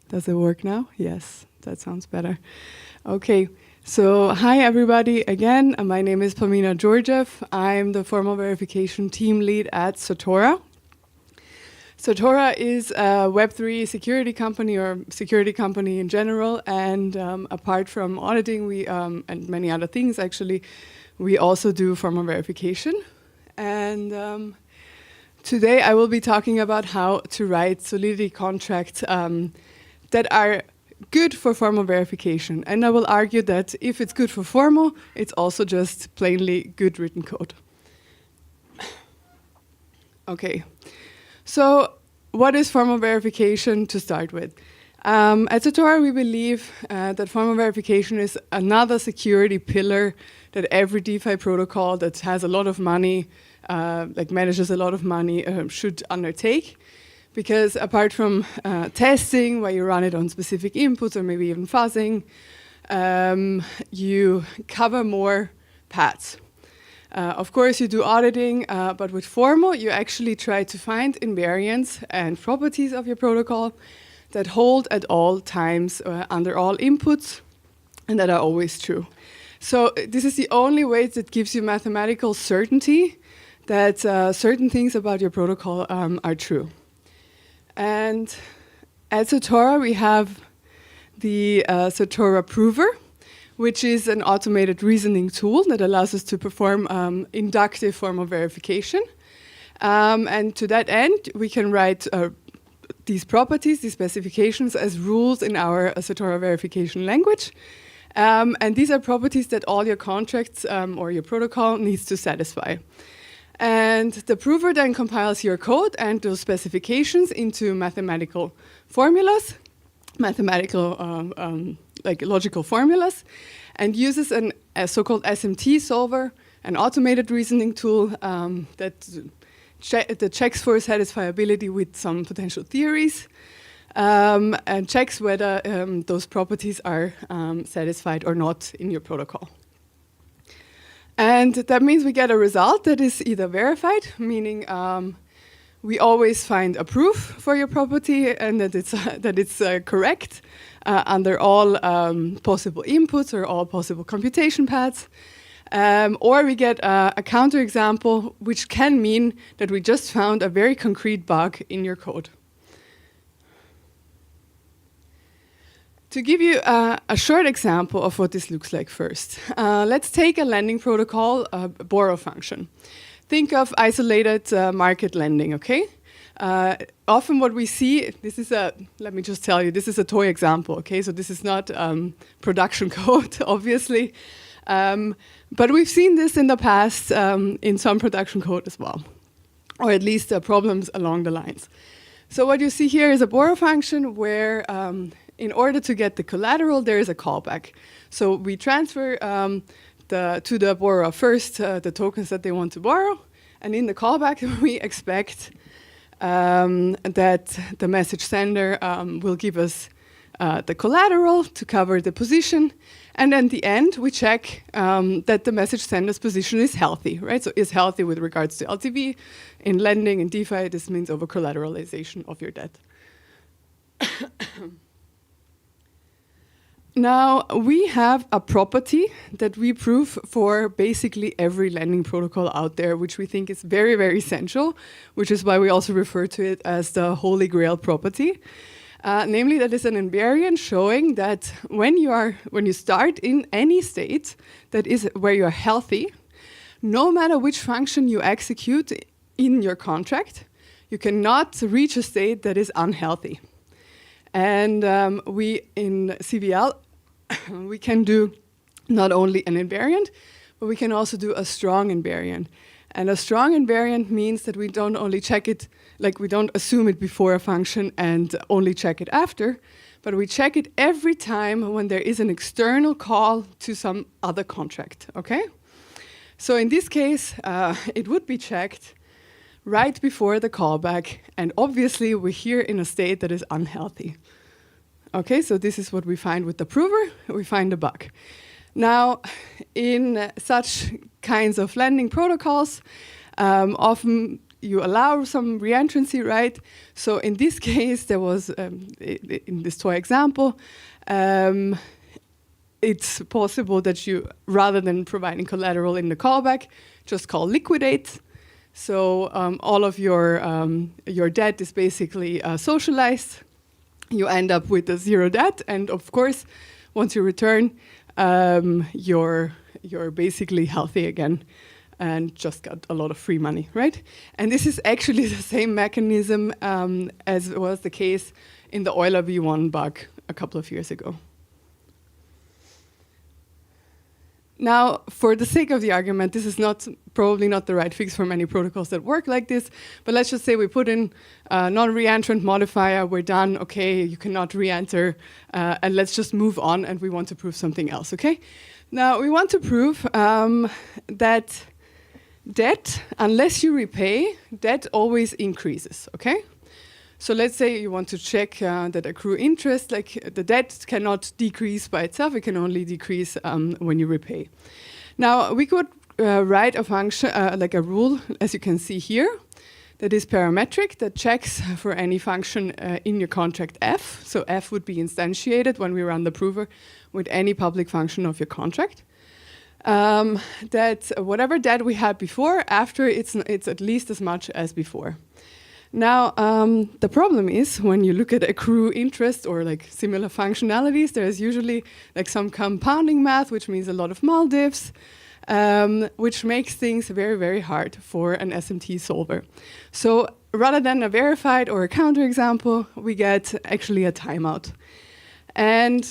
Does it work now? Yes, that sounds better. Okay, so hi everybody again. My name is Pamina Georgiev. I'm the formal verification team lead at Certora. Certora is a Web3 security company or security company in general, and apart from auditing, we and many other things actually, we also do formal verification. And today I will be talking about how to write Solidity contracts that are good for formal verification. And I will argue that if it's good for formal, it's also just plainly good written code. Okay, so what is formal verification to start with? At Certora, we believe that formal verification is another security pillar that every DeFi protocol that has a lot of money, like manages a lot of money, should undertake. Because apart from testing, where you run it on specific inputs or maybe even fuzzing, you cover more paths. Of course, you do auditing, but with formal, you actually try to find invariants and properties of your protocol that hold at all times under all inputs and that are always true. So this is the only way that gives you mathematical certainty that certain things about your protocol are true. And at Certora, we have the Certora Prover, which is an automated reasoning tool that allows us to perform inductive formal verification. And to that end, we can write these properties, these specifications, as rules in our Certora verification language. And these are properties that all your contracts or your protocol needs to satisfy. And the prover then compiles your code and those specifications into mathematical formulas, like logical formulas, and uses a so-called SMT solver, an automated reasoning tool that checks for satisfiability with some potential theories, and checks whether those properties are satisfied or not in your protocol. And that means we get a result that is either verified, meaning we always find a proof for your property and that it's correct under all possible inputs or all possible computation paths. Or we get a counterexample, which can mean that we just found a very concrete bug in your code. To give you a short example of what this looks like first, let's take a lending protocol, a borrow function. Think of isolated market lending, okay? Often what we see, let me just tell you, this is a toy example, okay? So this is not production code, obviously. But we've seen this in the past in some production code as well, or at least problems along the lines. So what you see here is a borrow function where in order to get the collateral, there is a callback. So we transfer to the borrower first the tokens that they want to borrow, and in the callback we expect that the message sender will give us the collateral to cover the position, and at the end we check that the message sender's position is healthy, right? So is healthy with regards to LTV. In lending and DeFi, this means over collateralization of your debt. Now, we have a property that we prove for basically every lending protocol out there, which we think is very, very essential, which is why we also refer to it as the Holy Grail property. Namely, that is an invariant showing that when you start in any state that is where you are healthy, no matter which function you execute in your contract, you cannot reach a state that is unhealthy. And we in CVL, we can do not only an invariant, but we can also do a strong invariant. And a strong invariant means that we don't only check it, like we don't assume it before a function and only check it after, but we check it every time when there is an external call to some other contract, okay? So in this case, it would be checked right before the callback, and obviously we're here in a state that is unhealthy. Okay, so this is what we find with the prover, we find a bug. Now, in such kinds of lending protocols, often you allow some reentrancy, right? So in this case, there was, in this toy example, it's possible that you, rather than providing collateral in the callback, just call liquidate. So all of your debt is basically socialized. You end up with a zero debt, and of course, once you return, you're basically healthy again and just got a lot of free money, right? And this is actually the same mechanism as was the case in the Euler V1 bug a couple of years ago. Now, for the sake of the argument, this is probably not the right fix for many protocols that work like this, but let's just say we put in a non-reentrant modifier, we're done, okay, you cannot re-enter, and let's just move on, and we want to prove something else, okay? Now, we want to prove that debt, unless you repay, debt always increases, okay? So let's say you want to check that accrue interest, like the debt cannot decrease by itself, it can only decrease when you repay. Now, we could write a function, like a rule, as you can see here, that is parametric, that checks for any function in your contract f. So f would be instantiated when we run the prover with any public function of your contract. That whatever debt we had before, after it's at least as much as before. Now, the problem is when you look at accrue interest or like similar functionalities, there's usually like some compounding math, which means a lot of multivs, which makes things very, very hard for an SMT solver. So rather than a verified or a counterexample, we get actually a timeout. And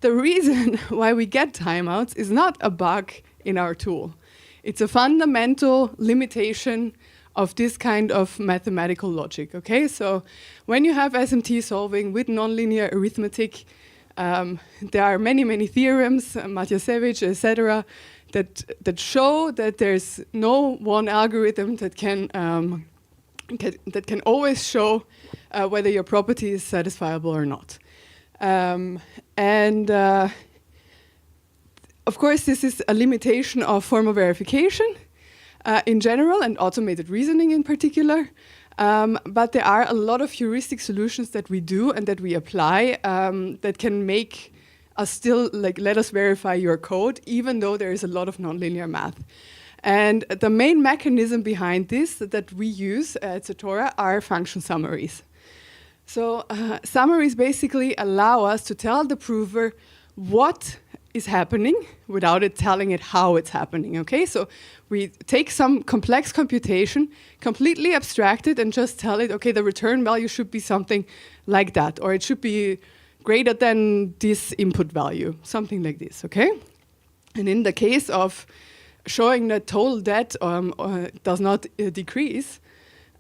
the reason why we get timeouts is not a bug in our tool. It's a fundamental limitation of this kind of mathematical logic, okay? So when you have SMT solving with nonlinear arithmetic, there are many, many theorems, Matjasevich, etc., that show that there's no one algorithm that can always show whether your property is satisfiable or not. Of course, this is a limitation of formal verification, in general, and automated reasoning in particular. But there are a lot of heuristic solutions that we do and that we apply that can make us still, like, let us verify your code, even though there is a lot of nonlinear math. And the main mechanism behind this that we use at Certora are function summaries. So summaries basically allow us to tell the prover what is happening without it telling it how it's happening, okay? So we take some complex computation, completely abstract it, and just tell it, okay, the return value should be something like that, or it should be greater than this input value, something like this, okay? And in the case of showing that total debt does not decrease,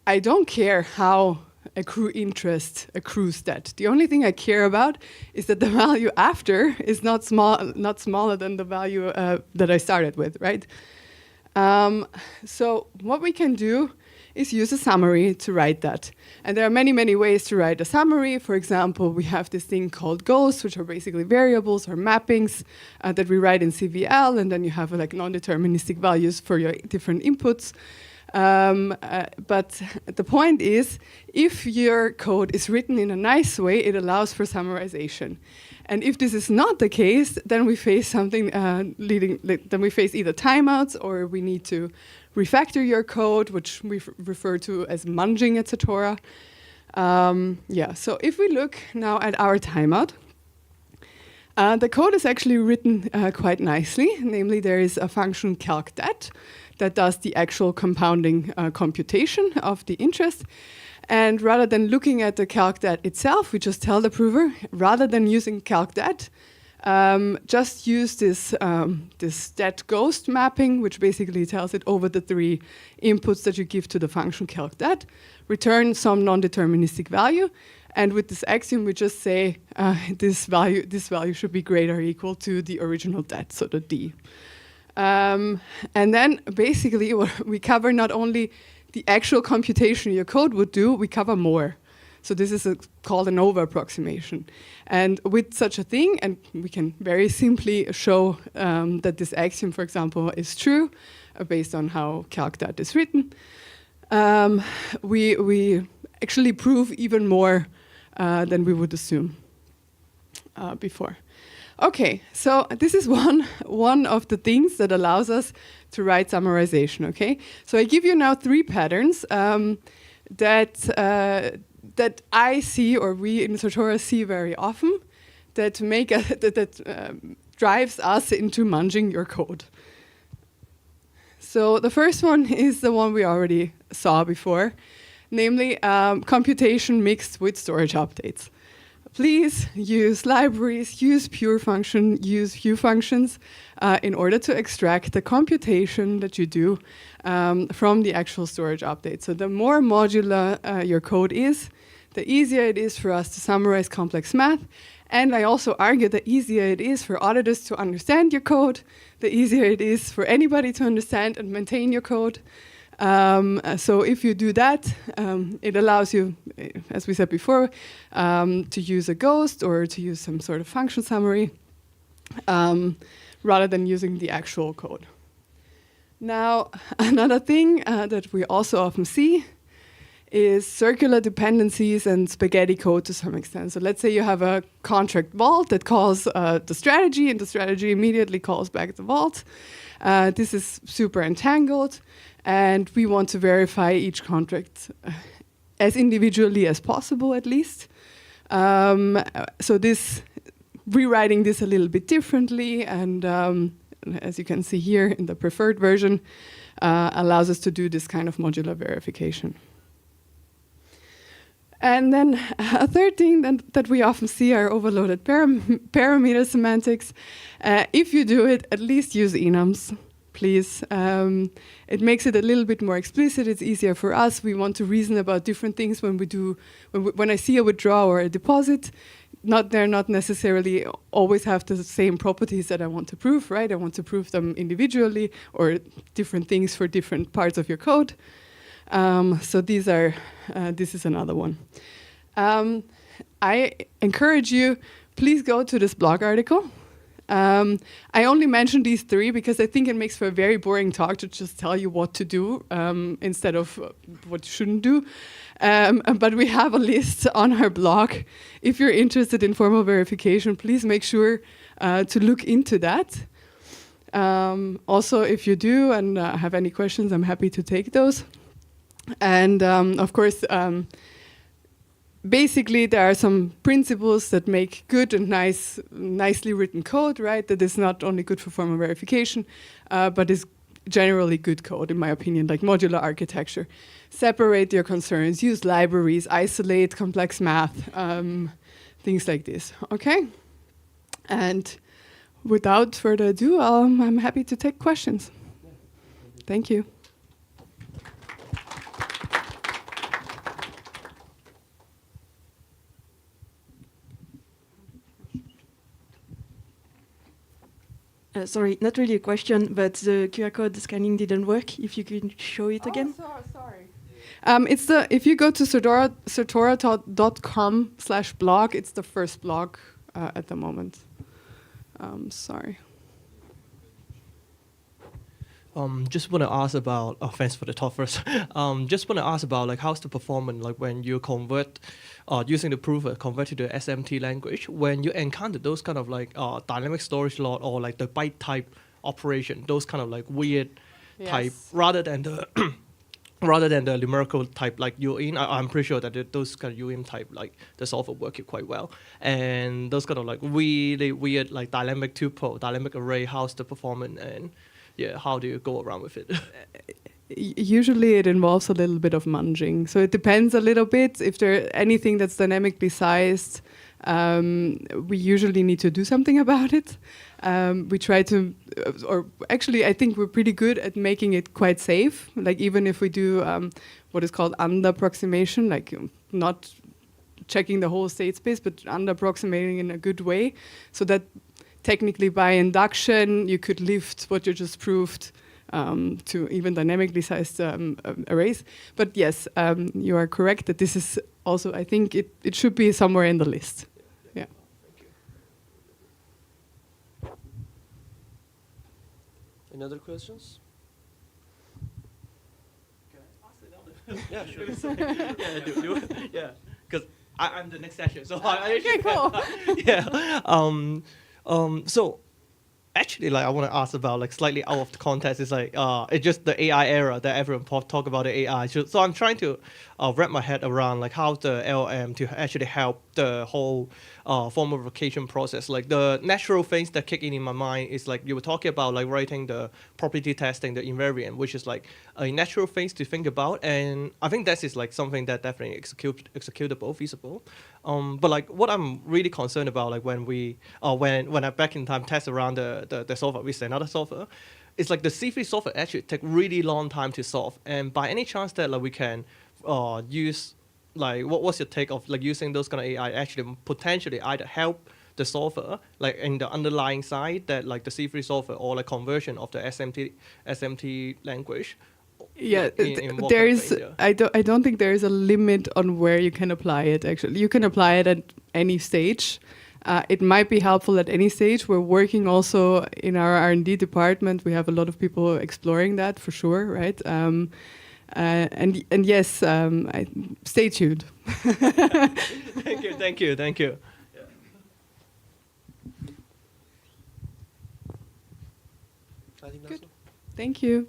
I don't care how accrue interest accrues debt. The only thing I care about is that the value after is not smaller than the value that I started with, right? So what we can do is use a summary to write that. And there are many, many ways to write a summary. For example, we have this thing called ghosts, which are basically variables or mappings that we write in CVL, and then you have like non-deterministic values for your different inputs. But the point is, if your code is written in a nice way, it allows for summarization. And if this is not the case, then we face something then we face either timeouts, or we need to refactor your code, which we refer to as munging at Certora. So if we look now at our timeout, the code is actually written quite nicely. Namely, there is a function calcdet that does the actual compounding computation of the interest. And rather than looking at the calcdet itself, we just tell the prover, rather than using calcdet, just use this debt ghost mapping, which basically tells it over the three inputs that you give to the function calcdet, return some non-deterministic value. And with this axiom, we just say this value should be greater or equal to the original debt, so the D. And then basically we cover not only the actual computation your code would do, we cover more. So this is called an over-approximation. And with such a thing, and we can very simply show that this axiom, for example, is true based on how calcdet is written. we actually prove even more than we would assume before. Okay, so this is one of the things that allows us to write summarization. Okay, so I give you now 3 patterns that I see, or we in Certora see very often, that make drives us into munging your code. So the first one is the one we already saw before, namely computation mixed with storage updates. Please use libraries, use pure function, use view functions in order to extract the computation that you do from the actual storage update. So the more modular your code is, the easier it is for us to summarize complex math. And I also argue the easier it is for auditors to understand your code, the easier it is for anybody to understand and maintain your code. So if you do that, it allows you, as we said before, to use a ghost or to use some sort of function summary rather than using the actual code. Now, another thing that we also often see is circular dependencies and spaghetti code to some extent. So let's say you have a contract vault that calls the strategy, and the strategy immediately calls back the vault. This is super entangled, and we want to verify each contract as individually as possible, at least. So rewriting this a little bit differently, and as you can see here in the preferred version, allows us to do this kind of modular verification. And then a third thing that we often see are overloaded parameter semantics. If you do it, at least use enums, please. It makes it a little bit more explicit. It's easier for us. We want to reason about different things when I see a withdrawal or a deposit. They're not necessarily always have the same properties that I want to prove, right? I want to prove them individually or different things for different parts of your code. So this is another one. I encourage you, please go to this blog article. I only mention these 3 because I think it makes for a very boring talk to just tell you what to do instead of what you shouldn't do. But we have a list on our blog. If you're interested in formal verification, please make sure to look into that. Also, if you do and have any questions, I'm happy to take those. And of course, basically, there are some principles that make good and nicely written code, right? That is not only good for formal verification, but is generally good code, in my opinion, like modular architecture. Separate your concerns, use libraries, isolate complex math, things like this, okay? And without further ado, I'm happy to take questions. Thank you. Sorry, not really a question, but the QR code scanning didn't work. If you could show it again. Sorry. If you go to certora.com/blog, it's the first blog at the moment. Sorry. Just want to ask about. Oh, thanks for the talk first. Just want to ask about like how's the performance like when you convert, using the prover convert to the SMT language. When you encounter those kind of like dynamic storage lot or like the byte type operation, those kind of like weird type rather than the rather than the numerical type like UIN. I'm pretty sure that those kind of UIN type like the software work it quite well. And those kind of like really weird like dynamic tuple, dynamic array. How's the performance and yeah, how do you go around with it? Usually it involves a little bit of munging. So it depends a little bit. If there's anything that's dynamically sized, we usually need to do something about it. We try to, or actually I think we're pretty good at making it quite safe. Like even if we do what is called under-approximation, like not checking the whole state space, but under-approximating in a good way, so that technically, by induction, you could lift what you just proved to even dynamically sized arrays. But yes, you are correct that this is also, I think it should be somewhere in the list. Yeah. Any other questions? Yeah, sure. Yeah, because I'm the next session, so I Okay, cool. So actually, like I want to ask about like slightly out of the context. It's like it's just the AI era that everyone talk about the AI. So I'm trying to wrap my head around like how the LM to actually help the whole formal verification process. Like the natural things that kick in my mind is like you were talking about like writing the property testing, the invariant, which is like a natural things to think about, and I think that is like something that definitely executable, feasible. But like what I'm really concerned about, like when we when I back in time test around the software with another software, it's like the C3 software actually take really long time to solve. And by any chance that like we can use like what's your take of like using those kind of AI actually potentially either help the software like in the underlying side that like the C3 software or like conversion of the SMT language. Yeah, Like, in what there kind of is. things, yeah. I don't think there is a limit on where you can apply it. Actually, you can apply it at any stage. It might be helpful at any stage. We're working also in our R&D department. We have a lot of people exploring that for sure, right? And yes, stay tuned. Thank you. I think that's Good. all. Thank you.